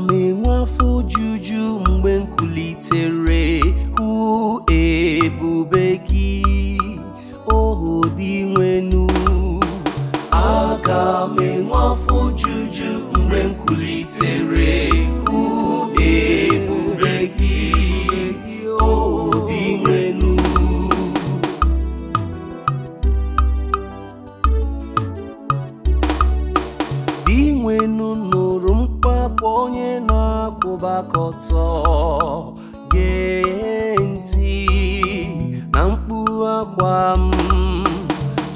m enwe afọ ojuju mgbe m kulitere hụ ebube gị, ohu dị nwenu. Aga m enwe afọ ojuju mgbe m kulitere hụ ebube gị, ohu dị nwenu. Dị nwenu nụrụ mkpakọ onye na-akwụba aka ọtọ, gee ntị na mkpu akwa m,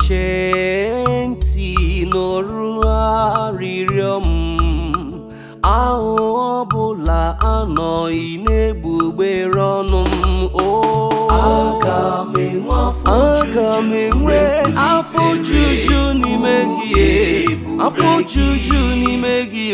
chee ntị nụrụ arịrịọ m. Ahụhụ ọbụla anọghị n'egbugbere ọnụ m. Aga m enwe afọ ojuju n'ime gị, afọ ojuju n'ime gị,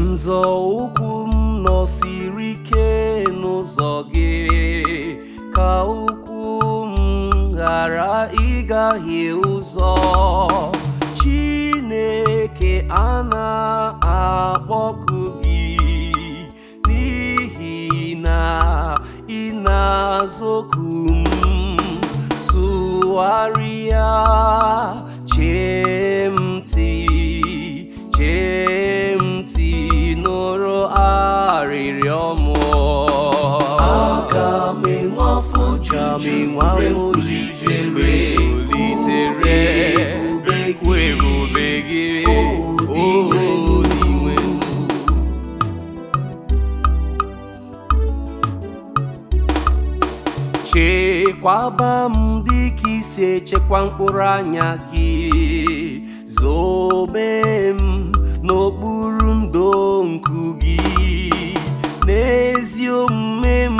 nzọụkwụ m nọsiri ike n'ụzọ gị, ka ụkwụ m ghara ịgahie ụzọ. Chineke, a na-akpọku gị n'ihi na ị na-azọku m. Tụgharịa, chee m ntị nụrụ arịrịọ m. Aga m enwe afọ ojuju mgbe m kulitere ebube gị, ohu dị nwenu. Chekwaba m dịka isi echekwa mkpụrụ anya gị, zobe m n'okpuru ndo nku gị. N'ezi omume m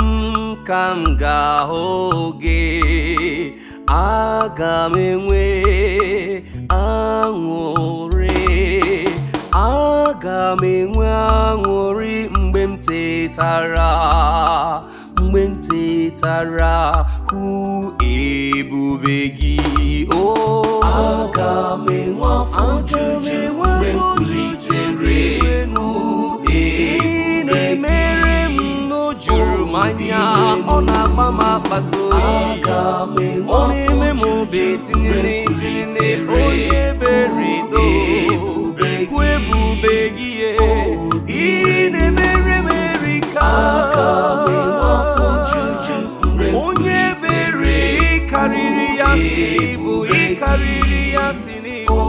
ka m ga-ahụ gị, aga m enwe aṅụrị, aga m enwe aṅụrị mgbe m tetara hụ ebube gị. Aga m enwe afọ ojuju mgbe m kulitere hụ ebube gị. Juru m anya, ọ na-agba m akpata oyi, ọ na-eme m obi tinye onye berido hụ ebube gị. Ị na-emere m erika, onye bere ịkarịrị ya si bụ ịkarịrị ya si n'ihu.